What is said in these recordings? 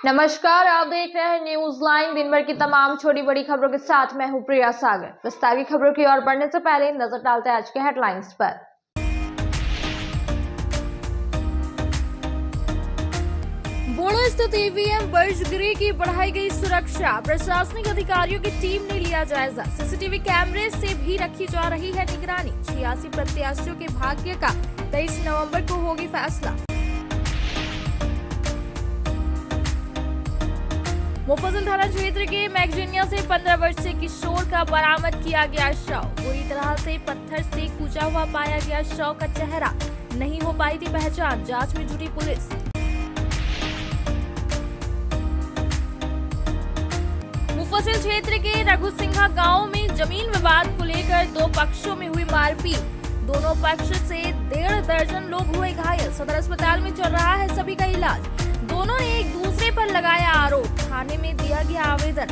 नमस्कार, आप देख रहे हैं न्यूज लाइन। दिन भर की तमाम छोटी बड़ी खबरों के साथ मैं हूं प्रिया सागर। विस्तार की खबरों की ओर बढ़ने से पहले नजर डालते हैं आज के हेडलाइंस पर। बोड़ो स्थित ईवीएम बर्जगिरी की बढ़ाई गई सुरक्षा, प्रशासनिक अधिकारियों की टीम ने लिया जायजा। सीसीटीवी कैमरे से भी रखी जा रही है निगरानी। 86 प्रत्याशियों के भाग्य का 23 नवंबर को होगी फैसला। मुफस्सिल थाना क्षेत्र के मैगजीनिया से 15 वर्षीय किशोर का बरामद किया गया शव। बुरी तरह से पत्थर से कूचा हुआ पाया गया शव का चेहरा, नहीं हो पाई थी पहचान। जांच में जुटी पुलिस। मुफस्सिल क्षेत्र के रघुसिंघा गांव में जमीन विवाद को लेकर दो पक्षों में हुई मारपीट। दोनों पक्ष से 1.5 दर्जन लोग हुए घायल। सदर अस्पताल में चल रहा है सभी का इलाज। दोनों ने एक दूसरे पर लगाया आरोप। थाने में दिया गया आवेदन।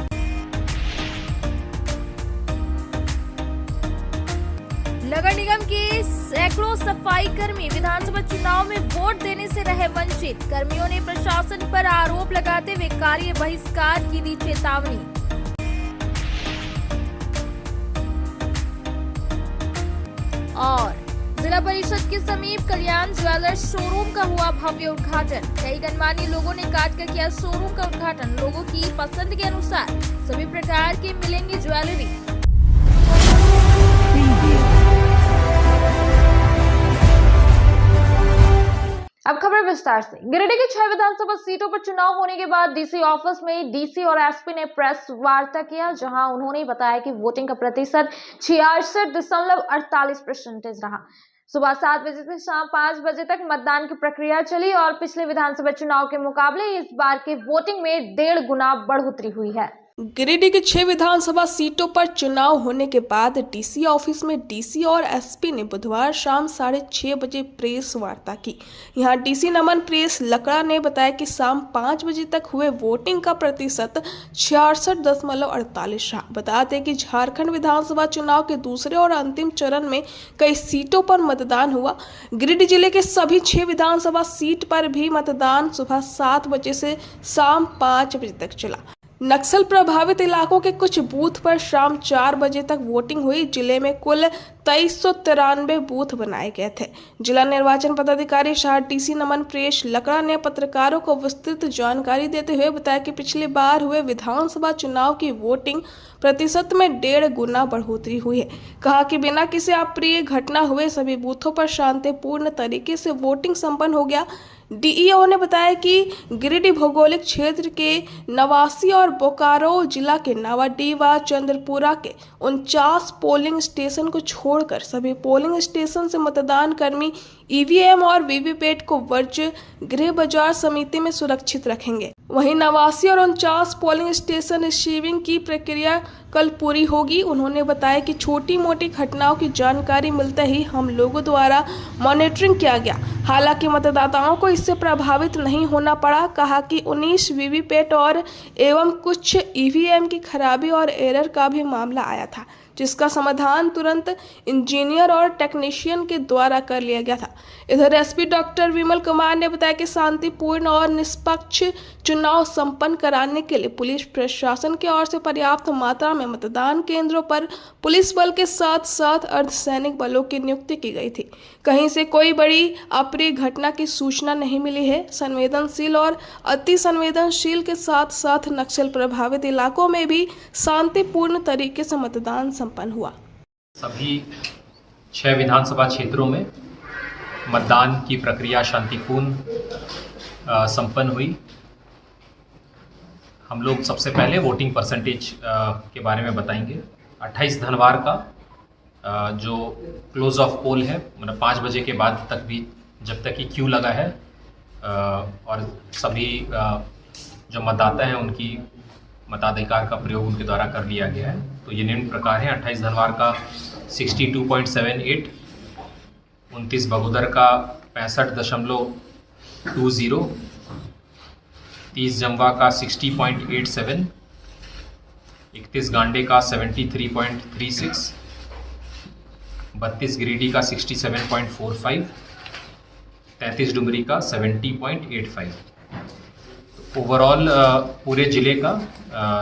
नगर निगम के सैकड़ों सफाई कर्मी विधानसभा चुनाव में वोट देने से रहे वंचित। कर्मियों ने प्रशासन पर आरोप लगाते हुए कार्य बहिष्कार की दी चेतावनी। और जिला परिषद के समीप कल्याण ज्वेलर्स शोरूम का हुआ भव्य उद्घाटन। कई गणमान्य लोगों ने काट कर किया शोरूम का उद्घाटन। लोगों की पसंद के अनुसार सभी प्रकार के मिलेंगे ज्वेलरी। अब खबर विस्तार से। गिरिडीह की 6 विधानसभा सीटों पर चुनाव होने के बाद डीसी ऑफिस में डीसी और एसपी ने प्रेस वार्ता किया, जहां उन्होंने बताया कि वोटिंग का प्रतिशत 66.48% रहा। सुबह 7 बजे से शाम 5 बजे तक मतदान की प्रक्रिया चली और पिछले विधानसभा चुनाव के मुकाबले इस बार के वोटिंग में 1.5 गुना बढ़ोतरी हुई है। गिरिडीह की 6 विधानसभा सीटों पर चुनाव होने के बाद डीसी ऑफिस में डीसी और एसपी ने बुधवार शाम 6:30 बजे प्रेस वार्ता की। यहां डीसी नमन प्रेस लकड़ा ने बताया कि शाम 5 बजे तक हुए वोटिंग का प्रतिशत 66.48 रहा। बताते कि झारखंड विधानसभा चुनाव के दूसरे और अंतिम चरण में कई सीटों पर मतदान हुआ। गिरिडीह जिले के सभी 6 विधानसभा सीट पर भी मतदान सुबह 7 बजे से शाम 5 बजे तक चला। नक्सल प्रभावित इलाकों के कुछ बूथ पर शाम 4 बजे तक वोटिंग हुई। जिले में कुल 2393 बूथ बनाए गए थे। जिला निर्वाचन पदाधिकारी शाह डीसी नमन प्रेस लकड़ा ने पत्रकारों को विस्तृत जानकारी देते हुए बताया कि पिछली बार हुए विधानसभा चुनाव की वोटिंग प्रतिशत में 1.5 गुना बढ़ोतरी हुई है। कहा कि बिना किसी अप्रिय घटना हुए सभी बूथों पर शांतिपूर्ण तरीके से वोटिंग संपन्न हो गया। डीईओ ने बताया कि गिरिडीह भौगोलिक क्षेत्र के नवासी और बोकारो जिला के नावाडीह व चंद्रपुरा के 49 पोलिंग स्टेशन को छोड़कर सभी पोलिंग स्टेशन से मतदान कर्मी ईवीएम और वीवीपैट को वर्ज्य गृह बाजार समिति में सुरक्षित रखेंगे। वहीं 89 और 49 पोलिंग स्टेशन रिसीविंग की प्रक्रिया कल पूरी होगी। उन्होंने बताया कि छोटी मोटी घटनाओं की जानकारी मिलते ही हम लोगों द्वारा मॉनिटरिंग किया गया। हालांकि मतदाताओं को इससे प्रभावित नहीं होना पड़ा। कहा कि 19 वीवीपैट और एवं कुछ ईवीएम की खराबी और एरर का भी मामला आया था, जिसका समाधान तुरंत इंजीनियर और टेक्नीशियन के द्वारा कर लिया गया था। इधर एसपी डॉक्टर विमल कुमार ने बताया कि शांतिपूर्ण और निष्पक्ष चुनाव संपन्न कराने के लिए पुलिस प्रशासन की ओर से पर्याप्त मात्रा में मतदान केंद्रों पर पुलिस बल के साथ साथ अर्धसैनिक बलों की नियुक्ति की गई थी। कहीं से कोई बड़ी अप्रिय घटना की सूचना नहीं मिली है। संवेदनशील और अति संवेदनशील के साथ साथ नक्सल प्रभावित इलाकों में भी शांतिपूर्ण तरीके से मतदान संपन्न हुआ। सभी 6 विधानसभा क्षेत्रों में मतदान की प्रक्रिया शांतिपूर्ण संपन्न हुई। हम लोग सबसे पहले वोटिंग परसेंटेज के बारे में बताएंगे। 28 धनवार का जो क्लोज ऑफ पोल है, मतलब 5 बजे के बाद तक भी जब तक कि क्यू लगा है और सभी जो मतदाता हैं उनकी मताधिकार का प्रयोग उनके द्वारा कर लिया गया है। तो ये निम्न प्रकार है। 28 धनवार का 62.78, 29 बगोदर का 65.20, 30 जमवा का 60.87, 31 गांडे का 73.36, 32 गिरिडीह का 67.45, 33 डुमरी का 70.85। ओवरऑल पूरे जिले का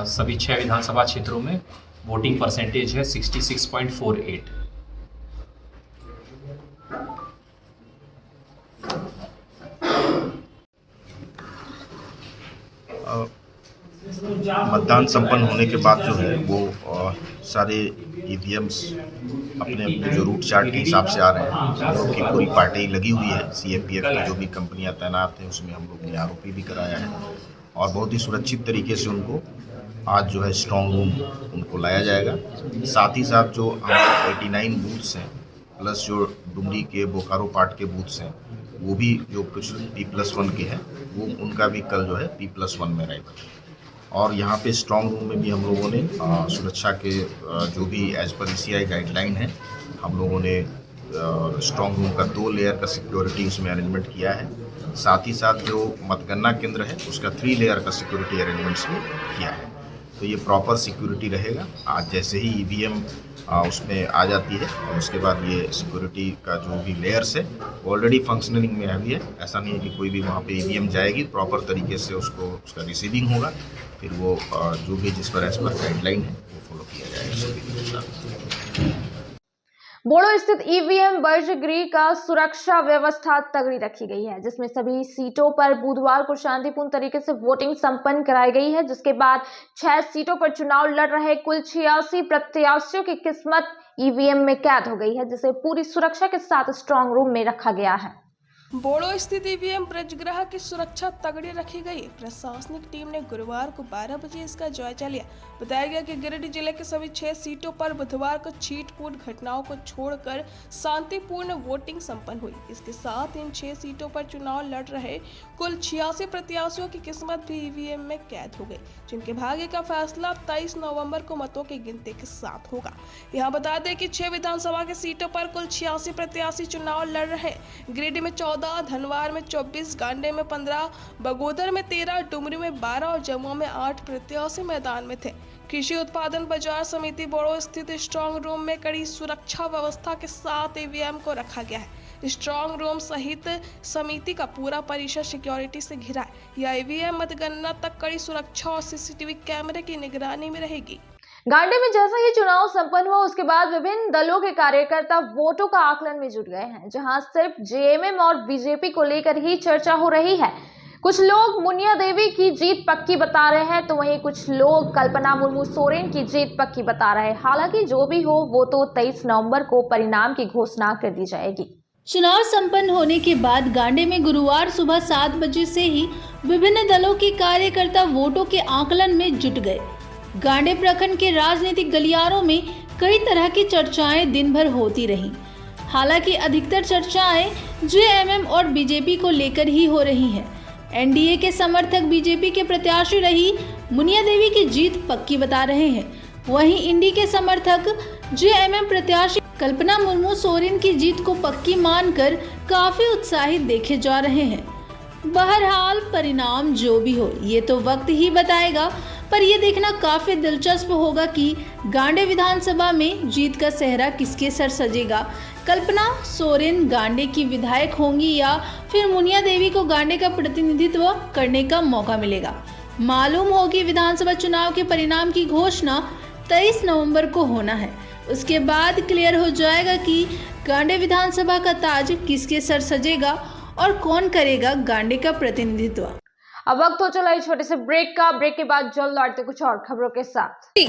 सभी 6 विधानसभा क्षेत्रों में वोटिंग परसेंटेज है 66.48। मतदान संपन्न होने के बाद जो है वो सारे ईवीएम्स अपने अपने जो रूट चार्ट के हिसाब से आ रहे हैं। हम लोग की पूरी पार्टी लगी हुई है, सीएपीएफ की जो भी कंपनियां तैनात हैं उसमें हम लोग ने आरोपी भी कराया है और बहुत ही सुरक्षित तरीके से उनको आज जो है स्ट्रॉन्ग रूम उनको लाया जाएगा। साथ ही साथ जो हमारे 89 बूथ्स हैं प्लस जो डुमरी के बोकारो पार्ट के बूथ्स हैं वो भी जो कुछ P+1 के हैं वो उनका भी कल जो है P+1 में रहेगा। और यहाँ पे स्ट्रॉन्ग रूम में भी हम लोगों ने सुरक्षा के जो भी एज पर ECI गाइडलाइन है हम लोगों ने स्ट्रॉन्ग रूम का 2 लेयर का सिक्योरिटी उसमें अरेंजमेंट किया है। साथ ही साथ जो मतगणना केंद्र है उसका 3 लेयर का सिक्योरिटी अरेंजमेंट्स भी किया है। तो ये प्रॉपर सिक्योरिटी रहेगा। आज जैसे ही EVM उसमें आ जाती है और उसके बाद ये सिक्योरिटी का जो भी लेयर्स है ऑलरेडी फंक्शनिंग में अभी है। ऐसा नहीं है कि कोई भी वहाँ पे EVM जाएगी, प्रॉपर तरीके से उसका रिसीविंग होगा, फिर वो जो भी जिस पर एज पर गाइडलाइन है वो फॉलो किया जाएगा। बोड़ो स्थित ईवीएम वर्जगृह का सुरक्षा व्यवस्था तगड़ी रखी गई है, जिसमें सभी सीटों पर बुधवार को शांतिपूर्ण तरीके से वोटिंग संपन्न कराई गई है, जिसके बाद 6 सीटों पर चुनाव लड़ रहे कुल 86 प्रत्याशियों की किस्मत ईवीएम में कैद हो गई है, जिसे पूरी सुरक्षा के साथ स्ट्रांग रूम में रखा गया है। बोड़ो स्थित ईवीएम ब्रजगृह की सुरक्षा तगड़ी रखी गई। प्रशासनिक टीम ने गुरुवार को 12 बजे इसका जायजा लिया। बताया गया कि गिरिडीह जिले के सभी 6 सीटों पर बुधवार को छींटपूर्ण घटनाओं को छोड़कर शांतिपूर्ण वोटिंग संपन्न हुई। इसके साथ इन 6 सीटों पर चुनाव लड़ रहे कुल 86 प्रत्याशियों की किस्मत भी ईवीएम में कैद हो गई, जिनके भाग्य का फैसला 23 नवंबर को मतों की गिनती के साथ होगा। यहाँ बता दें कि 6 विधानसभा की सीटों पर कुल 86 प्रत्याशी चुनाव लड़ रहे। गिरिडीह में 14, धनवार में 24, गांडे में 15, बगोदर में 13, डुमरी में 12 और जमुआ में 8 प्रत्याशी मैदान में थे। कृषि उत्पादन बाजार समिति बोड़ो स्थित स्ट्रांग रूम में कड़ी सुरक्षा व्यवस्था के साथ ईवीएम को रखा गया है। स्ट्रांग रूम सहित समिति का पूरा परिसर सिक्योरिटी से घिरा है। यह ईवीएम मतगणना तक कड़ी सुरक्षा और सीसीटीवी कैमरे की निगरानी में रहेगी। गांडे में जैसा ही चुनाव संपन्न हुआ उसके बाद विभिन्न दलों के कार्यकर्ता वोटों का आकलन में जुट गए हैं, जहां सिर्फ जेएमएम और बीजेपी को लेकर ही चर्चा हो रही है। कुछ लोग मुनिया देवी की जीत पक्की बता रहे हैं, तो वहीं कुछ लोग कल्पना मुर्मू सोरेन की जीत पक्की बता रहे हैं। हालांकि जो भी हो वो तो 23 नवंबर को परिणाम की घोषणा कर दी जाएगी। चुनाव संपन्न होने के बाद गांडे में गुरुवार सुबह 7 बजे से ही विभिन्न दलों के कार्यकर्ता वोटों के आकलन में जुट गए। गांडे प्रखंड के राजनीतिक गलियारों में कई तरह की चर्चाएं दिन भर होती रहीं। हालांकि अधिकतर चर्चाएं जेएमएम और बीजेपी को लेकर ही हो रही हैं। एनडीए के समर्थक बीजेपी के प्रत्याशी रही मुनिया देवी की जीत पक्की बता रहे हैं। वहीं इंडी के समर्थक जेएमएम प्रत्याशी कल्पना मुर्मू सोरेन की जीत को पक्की मानकर काफी उत्साहित देखे जा रहे हैं। बहरहाल परिणाम जो भी हो ये तो वक्त ही बताएगा, पर यह देखना काफी दिलचस्प होगा कि गांडे विधानसभा में जीत का सेहरा किसके सर सजेगा। कल्पना सोरेन गांडे की विधायक होंगी या फिर मुनिया देवी को गांडे का प्रतिनिधित्व करने का मौका मिलेगा। मालूम हो कि विधानसभा चुनाव के परिणाम की घोषणा 23 नवंबर को होना है। उसके बाद क्लियर हो जाएगा कि गांडे विधानसभा का ताज किसके सर सजेगा और कौन करेगा गांडे का प्रतिनिधित्व। अब वक्त हो चला है छोटे से ब्रेक का। ब्रेक के बाद जल्द लौटते कुछ और खबरों के साथ।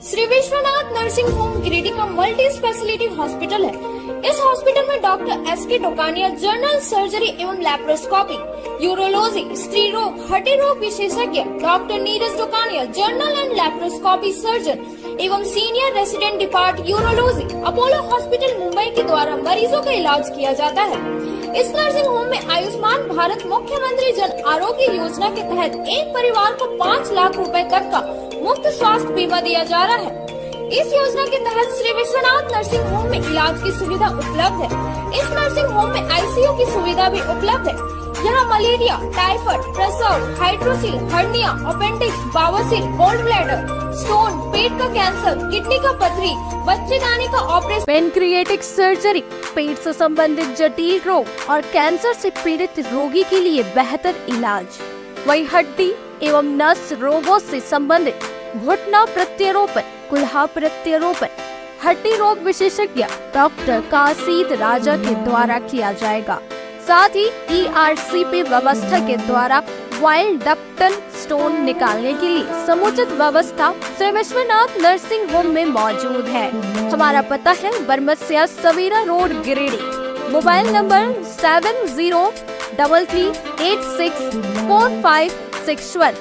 श्री विश्वनाथ नर्सिंग होम गिरिडीह का मल्टी स्पेशलिटी हॉस्पिटल है। इस हॉस्पिटल में doctor SK Tokania general surgery एवं लैप्रोस्कोपी, यूरोलॉजी, स्त्री रोग, हड्डी रोग विशेषज्ञ, doctor Neeraj Tokania general and laparoscopy surgeon एवं senior resident depart urology, Apollo hospital Mumbai के द्वारा मरीजों का इलाज किया जाता है। इस नर्सिंग होम में आयुष्मान भारत मुख्यमंत्री जन आरोग्य योजना के तहत एक परिवार को 5 लाख रुपए तक का मुफ्त स्वास्थ्य बीमा दिया जा रहा है। इस योजना के तहत श्री विश्वनाथ नर्सिंग होम में इलाज की सुविधा उपलब्ध है। इस नर्सिंग होम में आईसीयू की सुविधा भी उपलब्ध है। यहाँ मलेरिया, टाइफाइड, प्रसव, हाइड्रोसिल, हर्निया, अपेंडिक्स, बावसीर, गोल्ड ब्लैडर, स्टोन, पेट का कैंसर, किडनी का पथरी, बच्चेदानी का ऑपरेशन, पेनक्रिएटिक सर्जरी, पेट से संबंधित जटिल रोग और कैंसर से पीड़ित रोगी के लिए बेहतर इलाज। वहीं हड्डी एवं नस रोगों से संबंधित घुटना प्रत्यारोपण, कुल्हा प्रत्यारोपण हड्डी रोग विशेषज्ञ डॉक्टर कासिद राजा के द्वारा किया जाएगा। साथ ही ERCP व्यवस्था के द्वारा वाइल्ड डक्टल स्टोन निकालने के लिए समुचित व्यवस्था श्री विश्वनाथ नर्सिंग होम में मौजूद है। हमारा पता है Baramsiya Savera road Giridih. Mobile number 7086464561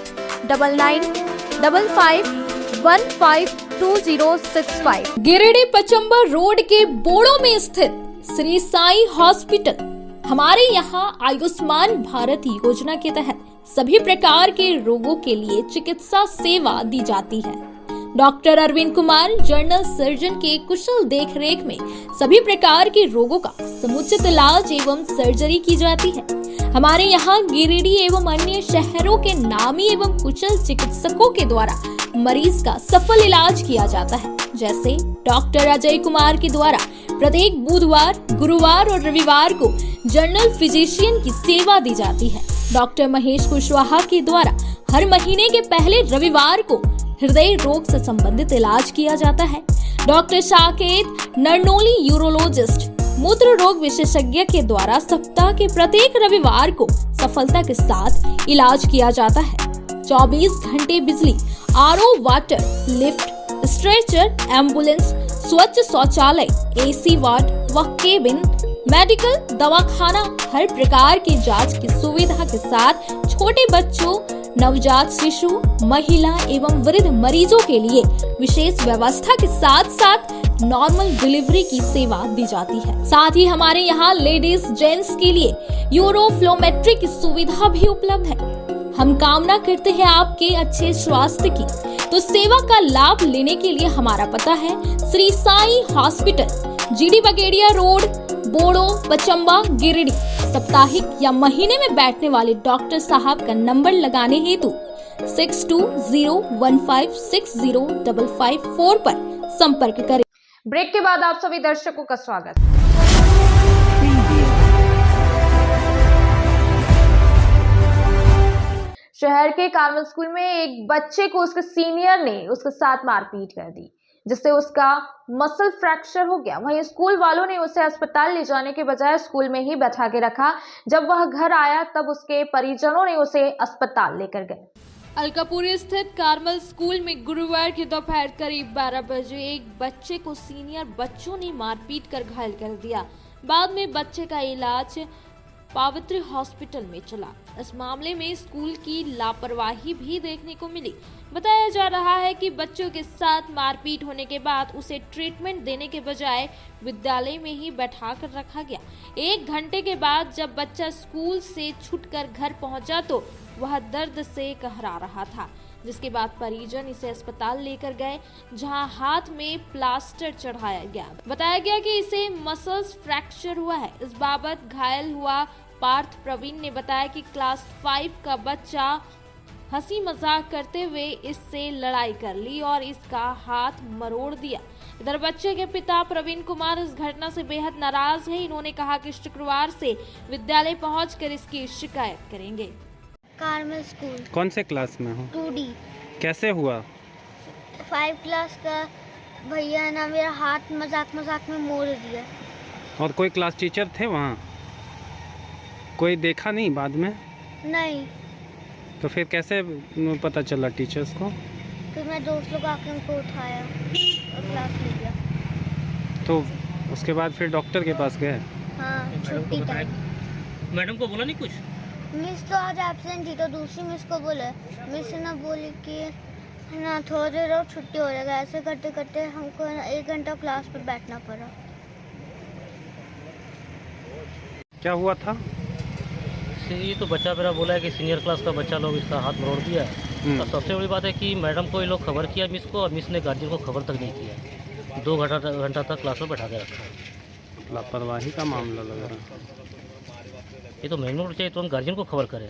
9955152065। Giridih Pachamba road के बोड़ो में स्थित श्री साई हॉस्पिटल। हमारे यहाँ आयुष्मान भारत योजना के तहत सभी प्रकार के रोगों के लिए चिकित्सा सेवा दी जाती है। Doctor Arvind Kumar general surgeon के कुशल देखरेख में सभी प्रकार के रोगों का समुचित इलाज एवं सर्जरी की जाती है। हमारे यहाँ गिरिडीह एवं अन्य शहरों के नामी एवं कुशल चिकित्सकों के द्वारा मरीज का सफल इलाज किया जाता है। जैसे डॉक्टर अजय कुमार के द्वारा प्रत्येक बुधवार, गुरुवार और रविवार को जनरल फिजिशियन की सेवा दी जाती है। डॉक्टर महेश कुशवाहा के द्वारा हर महीने के पहले रविवार को हृदय रोग से संबंधित इलाज किया जाता है। डॉक्टर साकेत नरनोली यूरोलॉजिस्ट मूत्र रोग विशेषज्ञ के द्वारा सप्ताह के प्रत्येक रविवार को सफलता के साथ इलाज किया जाता है। 24 घंटे बिजली, RO water, lift, stretcher, ambulance, स्वच्छ शौचालय, AC वार्ड व केबिन, मेडिकल, दवाखाना, हर प्रकार की जांच की सुविधा के साथ छोटे बच्चों, नवजात शिशु, महिला एवं वृद्ध मरीजों के लिए विशेष व्यवस्था के साथ साथ नॉर्मल डिलीवरी की सेवा दी जाती है। साथ ही हमारे यहाँ लेडीज जेंट्स के लिए यूरोफ्लोमेट्री की सुविधा भी उपलब्ध है। हम कामना करते हैं आपके अच्छे स्वास्थ्य की, तो सेवा का लाभ लेने के लिए हमारा पता है श्री साई हॉस्पिटल, GD बगेड़िया रोड, बोड़ो, पचम्बा, गिरिडीह। साप्ताहिक या महीने में बैठने वाले डॉक्टर साहब का नंबर लगाने हेतु 6201560554 पर संपर्क करें। ब्रेक के बाद आप सभी दर्शकों का स्वागत। शहर के कार्मल स्कूल में एक बच्चे को उसके सीनियर ने उसके साथ मारपीट कर दी, जिससे उसका मसल फ्रैक्चर हो गया। वहीं स्कूल वालों ने उसे अस्पताल ले जाने के बजाय स्कूल में ही बैठा के रखा। जब वह घर आया तब उसके परिजनों ने उसे अस्पताल लेकर गए। अलकापुरी स्थित कार्मल स्कूल में गुरुवार की दोपहर करीब 12 बजे एक बच्चे को सीनियर बच्चों ने मारपीट कर घायल कर दिया। बाद में बच्चे का इलाज पावित्री हॉस्पिटल में चला। इस मामले में स्कूल की लापरवाही भी देखने को मिली। बताया जा रहा है कि बच्चों के साथ मारपीट होने के बाद उसे ट्रीटमेंट देने के बजाय विद्यालय में ही बैठा कर रखा गया। 1 घंटे के बाद जब बच्चा स्कूल से छूटकर घर पहुंचा तो वह दर्द से कहरा रहा था, जिसके बाद परिजन इसे अस्पताल लेकर गए, जहां हाथ में प्लास्टर चढ़ाया गया। बताया गया कि इसे मसल्स फ्रैक्चर हुआ है। इस बाबत घायल हुआ पार्थ प्रवीण ने बताया कि क्लास 5 का बच्चा हंसी मजाक करते हुए इससे लड़ाई कर ली और इसका हाथ मरोड़ दिया। इधर बच्चे के पिता प्रवीण कुमार इस घटना से बेहद नाराज है। इन्होंने कहा कि शुक्रवार से विद्यालय पहुंचकर इसकी शिकायत करेंगे। Carmel school. कौन से क्लास में हो? 2D। कैसे हुआ? 5 क्लास का भैया ना मेरा हाथ मजाक में मोड़ दिया। और कोई क्लास टीचर थे वहाँ? कोई देखा नहीं बाद में? नहीं। तो फिर कैसे पता चला टीचर्स को? फिर मैं दोस्त लोग आकर उनको उठाया और क्लास ले गया। तो उसके बाद फिर डॉक्टर के पास गए? हाँ, छुट्टी टाइम। मैडम को बोला नहीं कुछ? मिस तो आज एब्सेंट थी तो दूसरी मिस को बोले। मिस ने बोली कि ना थोड़ी देर और छुट्टी हो जाएगा। ऐसे करते करते हमको 1 घंटा क्लास पर बैठना पड़ा। क्या हुआ था? ये तो बच्चा मेरा बोला है कि सीनियर क्लास का बच्चा लोग इसका हाथ मरोड़ दिया है। और सबसे बड़ी बात है कि मैडम को ये लोग खबर किया मिस को, और मिस ने गार्जियन को खबर तक नहीं किया। 2 घंटा तक क्लास में बैठा के रखा है। लापरवाही का मामला लग रहा है। ये तो मैनुअल चाहिए, तुरंत गार्जियन को खबर करें।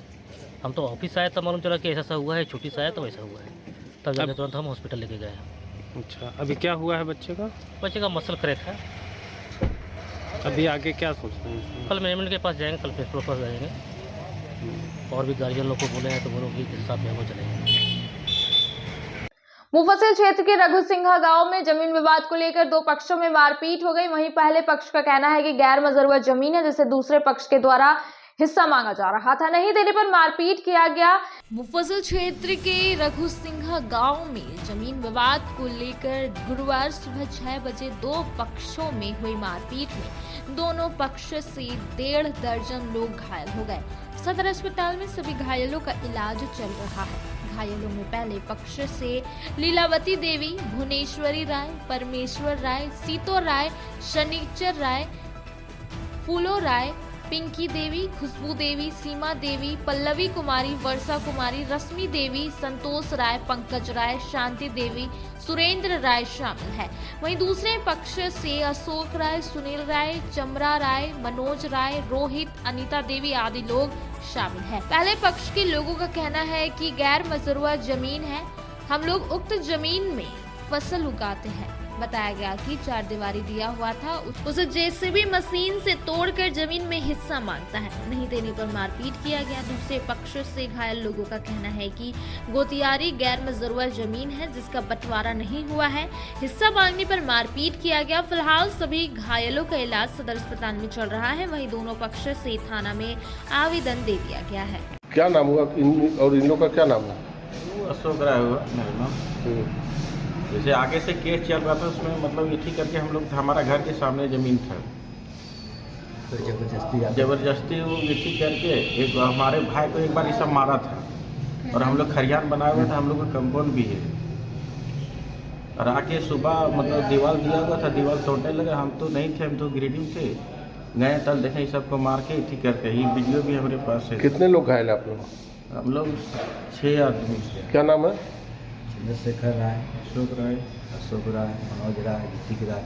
हम तो ऑफिस आए तब मालूम चला कि ऐसा हुआ है, छुट्टी से आया तो ऐसा हुआ है, तब जाके तुरंत हम हॉस्पिटल लेके गए। अच्छा, अभी क्या हुआ है बच्चे का? बच्चे का मसल क्रैक है। अभी आगे क्या सोचते हैं? कल मैनेजमेंट के पास जाएंगे, कल प्रिंसिपल के पास जाएंगे। और भी गार्जियन लोग को बोले हैं तो वो लोग भी साथ में वो चलेंगे। मुफस्सिल क्षेत्र के रघु सिंघा गांव में जमीन विवाद को लेकर दो पक्षों में मारपीट हो गई। वहीं पहले पक्ष का कहना है कि गैर मजरूआ जमीन है जिसे दूसरे पक्ष के द्वारा हिस्सा मांगा जा रहा था, नहीं देने पर मारपीट किया गया। मुफस्सिल क्षेत्र के रघु सिंघा गांव में जमीन विवाद को लेकर गुरुवार सुबह 6 बजे दो पक्षों में हुई मारपीट में दोनों पक्ष से 1.5 दर्जन लोग घायल हो गए। सदर अस्पताल में सभी घायलों का इलाज चल रहा है। घायलों में पहले पक्ष से लीलावती देवी, भुवनेश्वरी राय, परमेश्वर राय, सीतो राय, शनिचर राय, फूलो राय, पिंकी देवी, खुशबू देवी, सीमा देवी, पल्लवी कुमारी, वर्षा कुमारी, रश्मि देवी, संतोष राय, पंकज राय, शांति देवी, सुरेंद्र राय शामिल है। वहीं दूसरे पक्ष से अशोक राय, सुनील राय, चमरा राय, मनोज राय, रोहित, अनीता देवी आदि लोग शामिल है। पहले पक्ष के लोगों का कहना है कि गैर मजरूआ जमीन है, हम लोग उक्त जमीन में फसल उगाते हैं। बताया गया कि 4 दीवारी दिया हुआ था, उसे जेसीबी मशीन से तोड़कर जमीन में हिस्सा मांगता है, नहीं देने पर मारपीट किया गया। दूसरे पक्ष से घायल लोगों का कहना है कि गोतियारी गैर मजरूआ जमीन है जिसका बंटवारा नहीं हुआ है, हिस्सा मांगने पर मारपीट किया गया। फिलहाल सभी घायलों का इलाज सदर अस्पताल में चल रहा है। वहीं दोनों पक्ष से थाना में आवेदन दे दिया गया है। क्या नाम हुआ और इन लोग का क्या नाम है? अशोक राय हुआ मेरा नाम। जैसे आगे से केस चल रहा था उसमें मतलब ये ठीक करके हम लोग हमारा घर के सामने ज़मीन था, तो जबरदस्ती वो मिट्टी करके एक हमारे भाई को एक बार ये सब मारा था और हम लोग खरियान बनाया हुआ था, हम लोग का कंपाउंड भी है। और आके सुबह मतलब दीवार दिया हुआ था, दीवार तोड़ने लगे। हम तो नहीं थे, हम तो गिरिडीह थे, गए तब देखें सबको मार के ठीक करके। ये वीडियो भी हमारे पास है। कितने लोग घायल आप लोग? हम लोग 6 आदमी। क्या नाम है? चंद्रशेखर राय, अशोक राय, मनोज राय, ऋतिक राय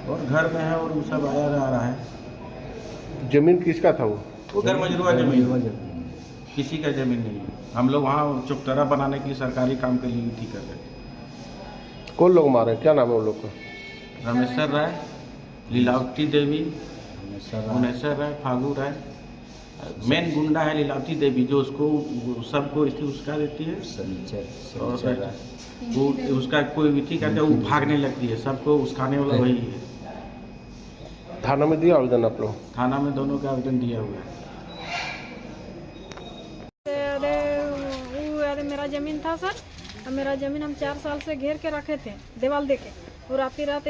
और घर में है और वो सब आया रहा है। जमीन किसका था वो घर मजरूआ जमीन, किसी का जमीन नहीं है। हम लोग वहाँ चुपतरा बनाने की सरकारी काम के लिए ठीक कर रहे थे। कौन लोग मारे? क्या नाम है वो लोग का? रमेश्वर राय, लीलावती देवी, भुवनेश्वर राय, फागू राय। मेन गुंडा है लीलावती देवी जो उसको सबको उसका देती है, और वो उसका कोई भी ठीक है वो भागने लगती है, सबको उसकाने वाला वही है। थाना में दिया आवेदन आप लोग? थाना में दोनों का आवेदन दिया हुआ है। अरे मेरा ज़मीन था सर, मेरा ज़मीन हम 4 साल से घेर के रखे थे दीवार दे के, और रात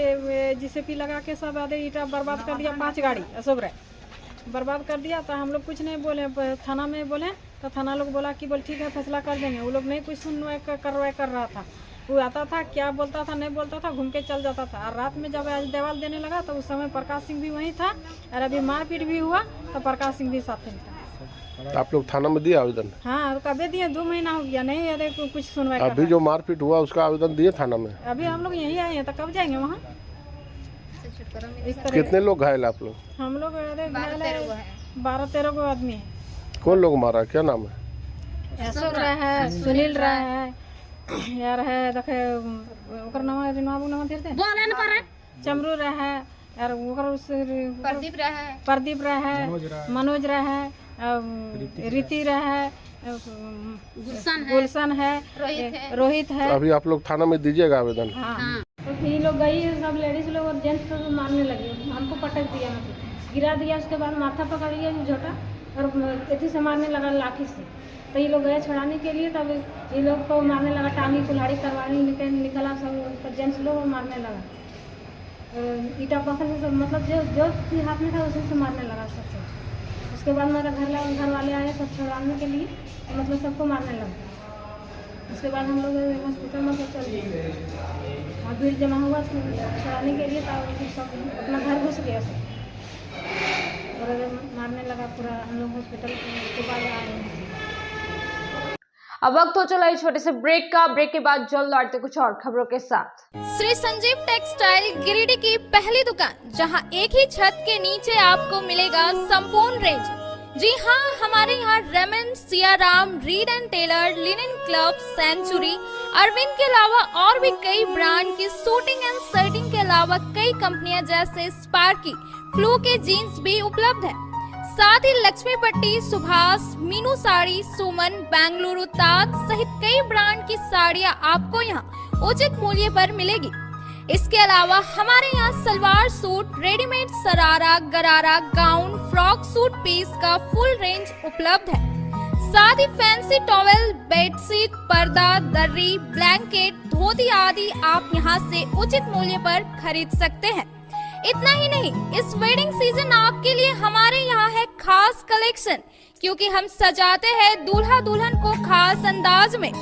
जीसीपी लगा के सब आधे ईटा बर्बाद कर दिया। 5 गाड़ी अशोक राय बर्बाद कर दिया। तो हम लोग कुछ नहीं बोले, थाना में बोले तो थाना लोग बोला कि बोल ठीक है फैसला कर देंगे। वो लोग नहीं कुछ सुनवाई कार्रवाई कर रहा था। वो आता था, क्या बोलता था नहीं बोलता था, घूम के चल जाता था। और रात में जब आज दीवार देने लगा तो उस समय प्रकाश सिंह भी वहीं था, और अभी मारपीट भी हुआ तो प्रकाश सिंह भी साथ में था। आप लोग थाना में दिए आवेदन? हाँ, कभी दिए, 2 महीना हो गया, नहीं अरे कुछ सुनवाई। अभी जो मारपीट हुआ उसका आवेदन दिए थाना में? अभी हम लोग यहीं आए हैं, तो कब जाएंगे वहाँ? कितने लोग घायल आप लोग? हम लोग 12-13 को आदमी है। कौन लोग मारा? क्या नाम है? अशोक राय है, सुनील राय है, यार है देखे ओकर नाम है नाम देते हैं, चमरू राय है, यार ओकर प्रदीप राय है, मनोज राय है, रीति राय है, गुलशन है, रोहित है। अभी आप लोग थाना में दीजिएगा आवेदन? हाँ, तो ये लोग गई, सब लेडीज लोग और जेंट्स लोग मारने लगे, हमको पटक दिया, गिरा दिया। उसके बाद माथा पकड़ लिया झोटा और एथी से मारने लगा लाठी से। तो ये लोग गए छुड़ाने के लिए, तब ये लोग को मारने लगा, टांगी कुल्हाड़ी करवाने निकला, सब जेंट्स लोग मारने लगा। ईटा पत्थर से सब मतलब जो हाथ में था उसी से मारने लगा सबसे। उसके बाद मेरा घर वाले आए सब छुड़ाने के लिए, तो मतलब सबको मारने लगा। उसके बाद हम लोग हॉस्पिटल में चल गए, और भीड़ जमा हुआ छुड़ाने के लिए, तब सब अपना घर घुस गया सब, और मारने लगा पूरा। हम लोग हॉस्पिटल उसके बाद आए। अब वक्त हो चला एक छोटे से ब्रेक का। ब्रेक के बाद जल्द लौटते कुछ और खबरों के साथ। श्री संजीव टेक्सटाइल गिरिडीह की पहली दुकान, जहां एक ही छत के नीचे आपको मिलेगा संपूर्ण रेंज। जी हाँ, हमारे यहाँ Raymond, Siyaram, Reid and Taylor, linen club, century, Arvind के अलावा और भी कई ब्रांड की सूटिंग एंड शर्टिंग के अलावा कई कंपनियां जैसे स्पार्की, फ्लू के जीन्स भी उपलब्ध है। साथ ही लक्ष्मी पट्टी, सुभाष, मीनू साड़ी, सुमन, बेंगलुरु ताज सहित कई ब्रांड की साड़ियां आपको यहां उचित मूल्य पर मिलेगी। इसके अलावा हमारे यहाँ सलवार सूट, रेडीमेड सरारा, गरारा, गाउन, फ्रॉक सूट पीस का फुल रेंज उपलब्ध है। साथ ही फैंसी टॉवेल, बेडशीट, पर्दा, दर्री, ब्लैंकेट, धोती आदि आप यहाँ से उचित मूल्य पर खरीद सकते हैं। इतना ही नहीं, इस वेडिंग सीजन आपके लिए हमारे यहाँ है खास कलेक्शन, क्योंकि हम सजाते हैं दूल्हा दुल्हन को खास अंदाज में।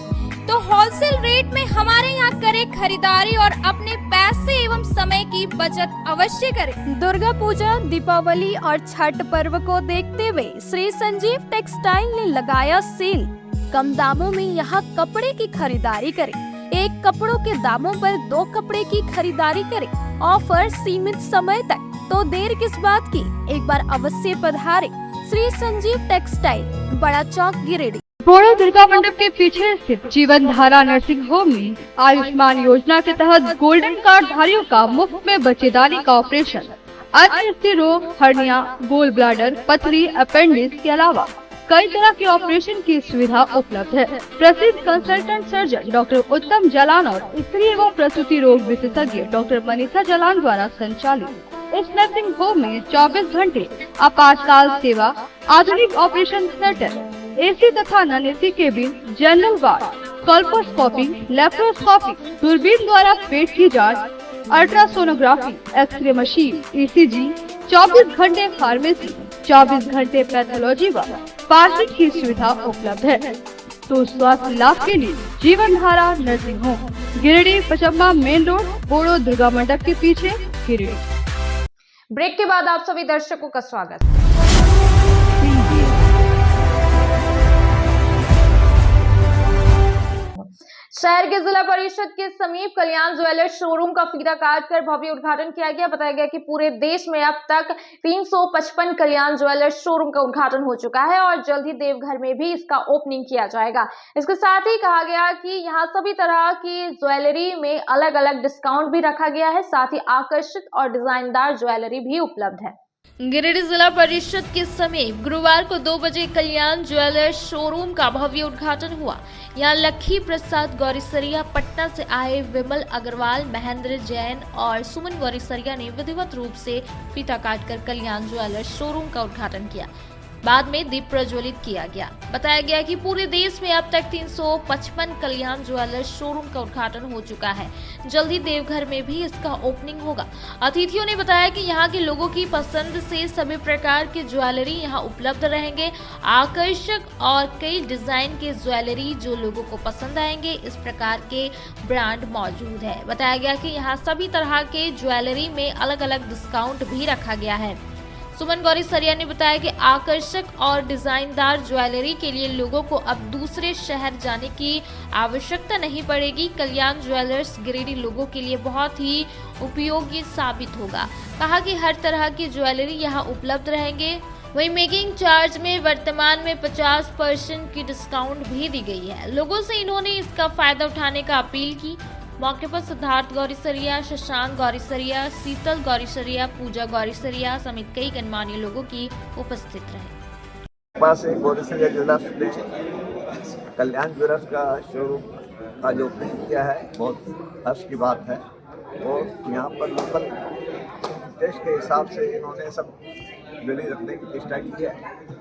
तो होलसेल रेट में हमारे यहाँ करें खरीदारी और अपने पैसे एवं समय की बचत अवश्य करें। दुर्गा पूजा, दीपावली और छठ पर्व को देखते हुए श्री संजीव टेक्सटाइल ने लगाया सेल। कम दामों में यहाँ कपड़े की खरीदारी करें। एक कपड़ों के दामों पर 2 कपड़े की खरीदारी करें। ऑफर सीमित समय तक, तो देर किस बात की, एक बार अवश्य पधारें। श्री संजीव टेक्सटाइल, बड़ा चौक, गिरिडीह। बोड़ो दुर्गा मंडप के पीछे स्थित जीवन धारा नर्सिंग होम में आयुष्मान योजना के तहत गोल्डन कार्ड धारियों का मुफ्त में बच्चेदानी का ऑपरेशन, अन्य स्थिर रोग, हर्निया, गोल ब्लैडर, पथरी, अपेंडिक्स के अलावा कई तरह के ऑपरेशन की सुविधा उपलब्ध है। प्रसिद्ध कंसल्टेंट सर्जन डॉक्टर उत्तम जलान और स्त्री एवं प्रसूति रोग विशेषज्ञ डॉक्टर मनीषा जलान द्वारा संचालित इस नर्सिंग होम में 24 घंटे आपातकाल सेवा, आधुनिक ऑपरेशन थिएटर, एसी तथा non AC cabin, general ward, colposcopy, laparoscopy, दूरबीन द्वारा पेट की जांच, अल्ट्रासोनोग्राफी, एक्सरे मशीन, ईसीजी, 24 घंटे फार्मेसी, 24 घंटे पैथोलॉजी व पार्किंग की सुविधा उपलब्ध है। तो स्वास्थ्य लाभ के लिए Jeevan Dhara nursing home, Giridih, Pachamba main road, Bodo Durga Mandap के पीछे, गिरिडीह। ब्रेक के बाद आप सभी दर्शकों का स्वागत। शहर के जिला परिषद के समीप कल्याण ज्वेलर्स शोरूम का फीता काटकर भव्य उद्घाटन किया गया। बताया गया कि पूरे देश में अब तक 355 कल्याण ज्वेलर्स शोरूम का उद्घाटन हो चुका है और जल्द ही देवघर में भी इसका ओपनिंग किया जाएगा। इसके साथ ही कहा गया कि यहाँ सभी तरह की ज्वेलरी में अलग अलग डिस्काउंट भी रखा गया है, साथ ही आकर्षक और डिजाइनदार ज्वेलरी भी उपलब्ध है। गिरिडीह जिला परिषद के समीप गुरुवार को 2 बजे कल्याण ज्वेलर्स शोरूम का भव्य उद्घाटन हुआ। यहाँ लक्की प्रसाद गौरीसरिया, पटना से आए विमल अग्रवाल, महेंद्र जैन और सुमन गौरीसरिया ने विधिवत रूप से फीता काटकर कल्याण ज्वेलर्स शोरूम का उद्घाटन किया। बाद में दीप प्रज्वलित किया गया। बताया गया कि पूरे देश में अब तक 355 कल्याण ज्वेलर्स शोरूम का उद्घाटन हो चुका है। जल्द ही देवघर में भी इसका ओपनिंग होगा। अतिथियों ने बताया कि यहाँ के लोगों की पसंद से सभी प्रकार के ज्वेलरी यहाँ उपलब्ध रहेंगे। आकर्षक और कई डिजाइन के ज्वेलरी जो लोगों को पसंद आएंगे, इस प्रकार के ब्रांड मौजूद है। बताया गया कि यहाँ सभी तरह के ज्वेलरी में अलग अलग डिस्काउंट भी रखा गया है। सुमन गौरीसरिया ने बताया कि आकर्षक और डिजाइनदार ज्वेलरी के लिए लोगों को अब दूसरे शहर जाने की आवश्यकता नहीं पड़ेगी। कल्याण ज्वेलर्स गिरिडीह लोगों के लिए बहुत ही उपयोगी साबित होगा। कहा कि हर तरह की ज्वेलरी यहाँ उपलब्ध रहेंगे। वहीं मेकिंग चार्ज में वर्तमान में 50% की डिस्काउंट भी दी गई है। लोगों से इन्होंने इसका फायदा उठाने का अपील की। मौके पर सिद्धार्थ गौरीसरिया, शशांक गौरीसरिया, शीतल गौरीसरिया, पूजा गौरीसरिया समेत कई गणमान्य लोगों की उपस्थित रहे। पास गौरीसरिया ज्वेलर्स ने कल्याण ज्वेलर्स का शोरूम का जो ओपनिंग किया है, बहुत हर्ष की बात है। और यहाँ पर लोकल टेस्ट के हिसाब से इन्होंने सब ज्वेलरी रखने की चेष्टा की है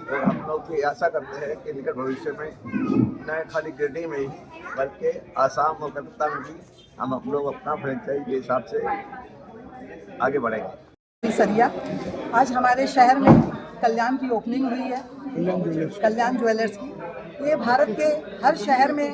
और हम लोग की आशा करते हैं कि निकट भविष्य में न खाली गिरिडीह में ही बल्कि आसाम और कलकत्ता में भी हम लोग अपना फ्रेंचाइज के हिसाब से आगे बढ़ेंगे। सरिया, आज हमारे शहर में कल्याण की ओपनिंग हुई है, कल्याण ज्वेलर्स की। ये भारत के हर शहर में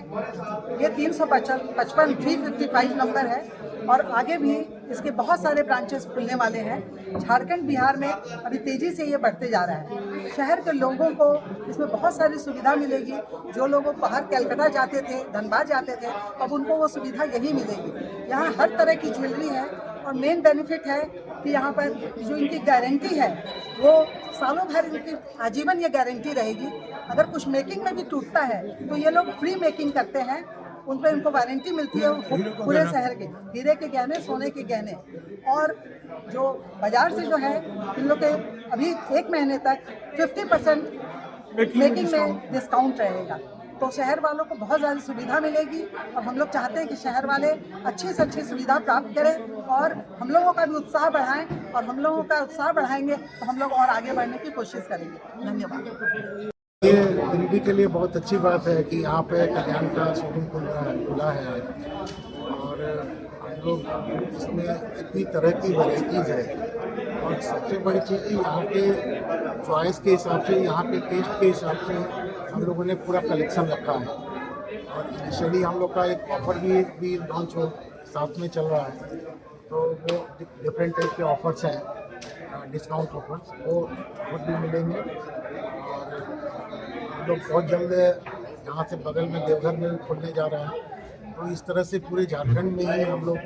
ये 355 नंबर है और आगे भी इसके बहुत सारे ब्रांचेस खुलने वाले हैं। झारखंड, बिहार में अभी तेज़ी से ये बढ़ते जा रहा है। शहर के लोगों को इसमें बहुत सारी सुविधा मिलेगी। जो लोग बाहर कलकत्ता जाते थे, धनबाद जाते थे, अब उनको वो सुविधा यही मिलेगी। यहाँ हर तरह की ज्वेलरी है और मेन बेनिफिट है कि यहाँ पर जो इनकी गारंटी है वो सालों भर इनकी आजीवन ये गारंटी रहेगी। अगर कुछ मेकिंग में भी टूटता है तो ये लोग फ्री मेकिंग करते हैं, उन पर इनको वारंटी मिलती है पूरे शहर के हीरे के गहने, सोने के गहने। और जो बाजार से जो है इन लोग के अभी 1 महीने तक 50% मेकिंग में डिस्काउंट रहेगा। तो शहर वालों को बहुत ज़्यादा सुविधा मिलेगी और हम लोग चाहते हैं कि शहर वाले अच्छी से अच्छी सुविधा प्राप्त करें और हम लोगों का भी उत्साह बढ़ाएं, और हम लोगों का उत्साह बढ़ाएंगे तो हम लोग और आगे बढ़ने की कोशिश करेंगे। धन्यवाद। ये गिरिडीह के लिए बहुत अच्छी बात है कि यहाँ पे कल्याण का शोरूम खुला है आज, और हम लोग इसमें इतनी तरह की वैराइटीज़ है, और सबसे बड़ी चीज़ कि यहाँ के चॉइस के हिसाब से, यहाँ के टेस्ट के हिसाब से हम लोगों ने पूरा कलेक्शन रखा है। और इनिशियली हम लोग का एक ऑफ़र भी लॉन्च हो साथ में चल रहा है, तो वो डिफरेंट टाइप के ऑफर्स हैं, डिस्काउंट ऑफर्स वो भी मिलेंगे। और हम लोग बहुत जल्द यहाँ से बगल में देवघर में खुलने जा रहे हैं, तो इस तरह से पूरे झारखंड में ही हम लोग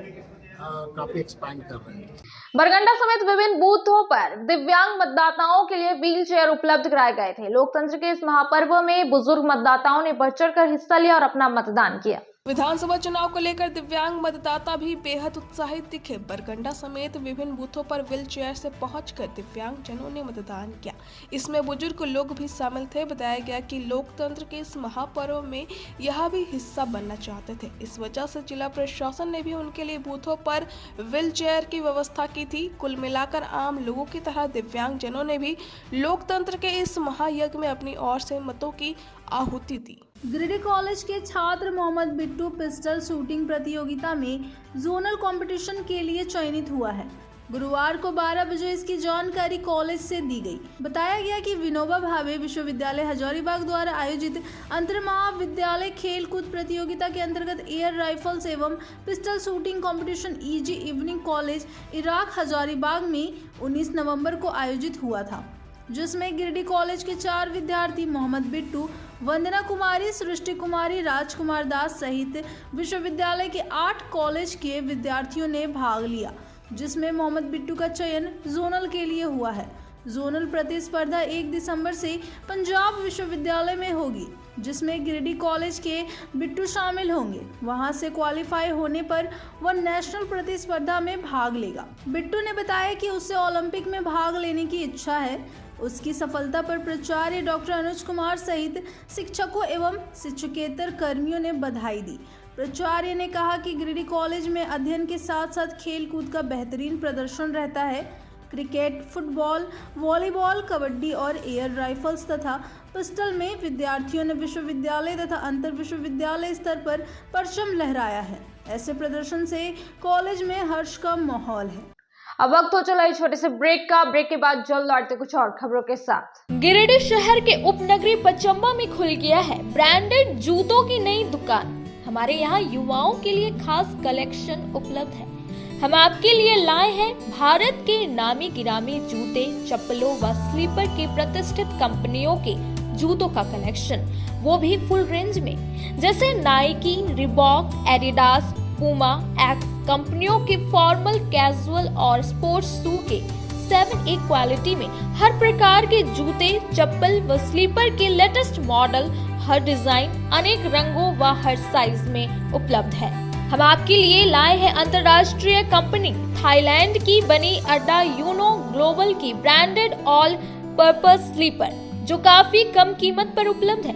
काफी एक्सपैंड कर रहे हैं। बरगंडा समेत विभिन्न बूथों पर दिव्यांग मतदाताओं के लिए व्हील चेयर उपलब्ध कराए गए थे। लोकतंत्र के इस महापर्व में बुजुर्ग मतदाताओं ने बढ़ चढ़कर हिस्सा लिया और अपना मतदान किया। विधानसभा चुनाव को लेकर दिव्यांग मतदाता भी बेहद उत्साहित दिखे। बरगंडा समेत विभिन्न बूथों पर व्हील चेयर से पहुंचकर दिव्यांग जनों ने मतदान किया। इसमें बुजुर्ग लोग भी शामिल थे। बताया गया कि लोकतंत्र के इस महापर्व में यह भी हिस्सा बनना चाहते थे। इस वजह से जिला प्रशासन ने भी उनके लिए बूथों पर व्हील चेयर की व्यवस्था की थी। कुल मिलाकर आम लोगों की तरह दिव्यांग जनों ने भी लोकतंत्र के इस महायज्ञ में अपनी ओर से मतों की आहुति दी। गिरिडीह कॉलेज के छात्र मोहम्मद बिट्टू पिस्टल शूटिंग प्रतियोगिता में जोनल कंपटीशन के लिए चयनित हुआ है। गुरुवार को 12 बजे इसकी जानकारी कॉलेज से दी गई। बताया गया कि विनोबा भावे विश्वविद्यालय हजारीबाग द्वारा आयोजित अंतर महाविद्यालय खेल कूद प्रतियोगिता के अंतर्गत एयर राइफल्स एवं pistol shooting competition easy evening college Iraq Hazaribagh में 19 नवंबर को आयोजित हुआ था, जिसमें गिरिडीह कॉलेज के 4 विद्यार्थी मोहम्मद बिट्टू, वंदना कुमारी, सृष्टि कुमारी, राजकुमार दास सहित विश्वविद्यालय के 8 कॉलेज के विद्यार्थियों ने भाग लिया, जिसमें मोहम्मद बिट्टू का चयन जोनल के लिए हुआ है। जोनल प्रतिस्पर्धा 1 दिसंबर से पंजाब विश्वविद्यालय में होगी, जिसमें गिरिडीह कॉलेज के बिट्टू शामिल होंगे। वहां से क्वालिफाई होने पर वह नेशनल प्रतिस्पर्धा में भाग लेगा। बिट्टू ने बताया कि उसे ओलंपिक में भाग लेने की इच्छा है। उसकी सफलता पर प्राचार्य डॉक्टर अनुज कुमार सहित शिक्षकों एवं शिक्षकेतर कर्मियों ने बधाई दी। प्राचार्य ने कहा कि गिरिडीह कॉलेज में अध्ययन के साथ साथ खेल कूद का बेहतरीन प्रदर्शन रहता है। क्रिकेट, फुटबॉल, वॉलीबॉल, कबड्डी और एयर राइफल्स तथा पिस्टल में विद्यार्थियों ने विश्वविद्यालय तथा अंतर विश्वविद्यालय स्तर पर परचम लहराया है। ऐसे प्रदर्शन से कॉलेज में हर्ष का माहौल है। अब वक्त हो चला एक छोटे से ब्रेक का। ब्रेक के बाद जल्द लौटते कुछ और खबरों के साथ। गिरिडीह शहर के उपनगरी पचम्बा में खुल गया है ब्रांडेड जूतों की नई दुकान। हमारे यहाँ युवाओं के लिए खास कलेक्शन उपलब्ध है। हम आपके लिए लाए हैं भारत के नामी गिरामी जूते, चप्पलों व स्लीपर के प्रतिष्ठित कंपनियों के जूतों का कलेक्शन, वो भी फुल रेंज में, जैसे Nike, Reebok, Adidas, Puma, x कंपनियों के फॉर्मल, कैजुअल और स्पोर्ट्स शू के 7A क्वालिटी में हर प्रकार के जूते, चप्पल व स्लीपर के लेटेस्ट मॉडल, हर डिजाइन, अनेक रंगों व हर साइज में उपलब्ध है। हम आपके लिए लाए हैं अंतर्राष्ट्रीय कंपनी थाईलैंड की बनी अड्डा यूनो ग्लोबल की ब्रांडेड ऑल पर्पस स्लीपर, जो काफी कम कीमत पर उपलब्ध है।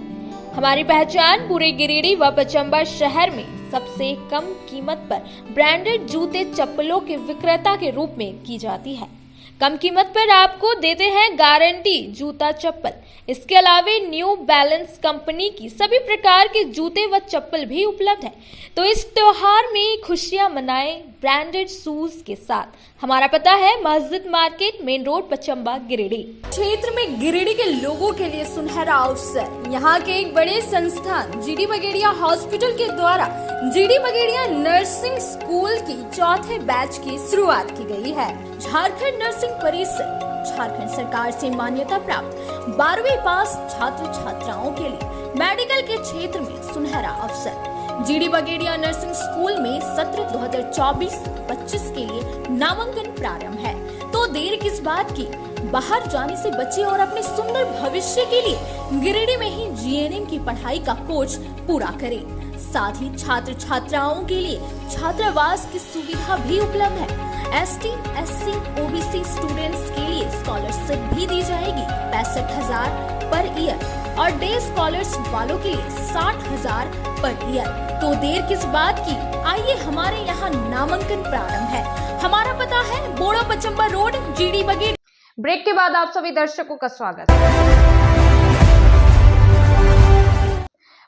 हमारी पहचान पूरे गिरिडीह व पचम्बा शहर में सबसे कम कीमत पर ब्रांडेड जूते, चप्पलों के विक्रेता के रूप में की जाती है। कम कीमत पर आपको देते हैं गारंटी जूता, चप्पल। इसके अलावा न्यू बैलेंस कंपनी की सभी प्रकार के जूते व चप्पल भी उपलब्ध है। तो इस त्योहार में खुशियां मनाएं ब्रांडेड शूज के साथ। हमारा पता है मस्जिद market, main road, Pachamba, Giridih. क्षेत्र में गिरिडीह के लोगों के लिए सुनहरा अवसर। यहाँ के एक बड़े संस्थान जीडी बगेड़िया हॉस्पिटल के द्वारा जीडी बगेड़िया नर्सिंग स्कूल की 4थे बैच की शुरुआत की गई है। झारखंड नर्सिंग परिषद झारखंड सरकार से मान्यता प्राप्त 12वीं पास छात्र छात्राओं के लिए मेडिकल के क्षेत्र में सुनहरा अवसर। जीडी बगेड़िया नर्सिंग स्कूल में सत्र 2024-25 के लिए नामांकन प्रारंभ है। तो देर किस बात की, बाहर जाने से बचे और अपने सुंदर भविष्य के लिए गिरिडीह में ही जीएनएम की पढ़ाई का कोर्स पूरा करें। साथ ही छात्र छात्राओं के लिए छात्रावास की सुविधा भी उपलब्ध है। ST, SC, OBC स्टूडेंट्स के लिए स्कॉलरशिप स्कॉलरशिप भी दी जाएगी 65,000 पर ईयर और डे स्कॉलर्स वालों के लिए 60,000 पर ईयर। तो देर किस बात की, आइए हमारे यहाँ नामांकन प्रारंभ है। हमारा पता है बोड़ा पचम्बा रोड, जीडी बगेड़ी। ब्रेक के बाद आप सभी दर्शकों का स्वागत है।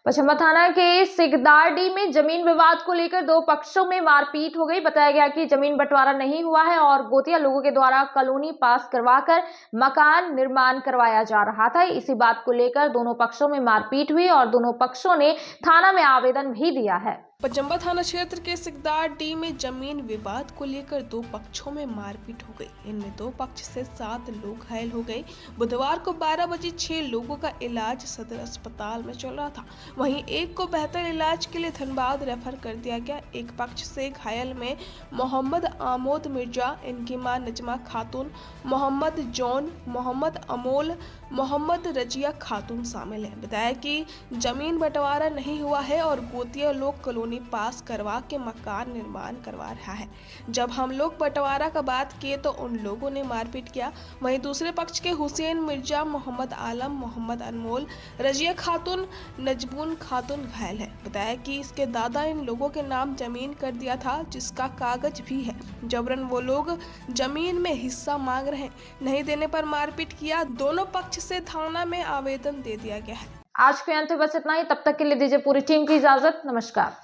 पचम्बा थाना के सिगदारडी में जमीन विवाद को लेकर दो पक्षों में मारपीट हो गई। बताया गया कि जमीन बंटवारा नहीं हुआ है और गोतिया लोगों के द्वारा कॉलोनी पास करवाकर मकान निर्माण करवाया जा रहा था। इसी बात को लेकर दोनों पक्षों में मारपीट हुई और दोनों पक्षों ने थाना में आवेदन भी दिया है। पचम्बा थाना क्षेत्र के सिगदारडी में जमीन विवाद को लेकर दो पक्षों में मारपीट हो गई। इनमें दो पक्ष से 7 लोग घायल हो गए। बुधवार को 12 बजे 6 लोगों का इलाज सदर अस्पताल में चल रहा था। वहीं एक को बेहतर इलाज के लिए धनबाद रेफर कर दिया गया। एक पक्ष से घायल में मोहम्मद आमोद मिर्जा, इनकी मां नजमा खातून, मोहम्मद जॉन, मोहम्मद अमोल, मोहम्मद रजिया खातून शामिल है। बताया कि जमीन बंटवारा नहीं हुआ है और गोतिया लोग कॉलोनी पास करवा के मकान निर्माण करवा रहा है। जब हम लोग बंटवारा का बात किए तो उन लोगों ने मारपीट किया। वहीं दूसरे पक्ष के हुसैन मिर्जा, मोहम्मद आलम, मोहम्मद अनमोल, रजिया खातून, नजबून खातून घायल है। बताया कि इसके दादा इन लोगों के नाम जमीन कर दिया था, जिसका कागज भी है। जबरन वो लोग जमीन में हिस्सा मांग रहे हैं, नहीं देने पर मारपीट किया। दोनों पक्ष से थाना में आवेदन दे दिया गया है। आज के अंत में बस इतना ही। तब तक के लिए दीजिए पूरी टीम की इजाजत। नमस्कार।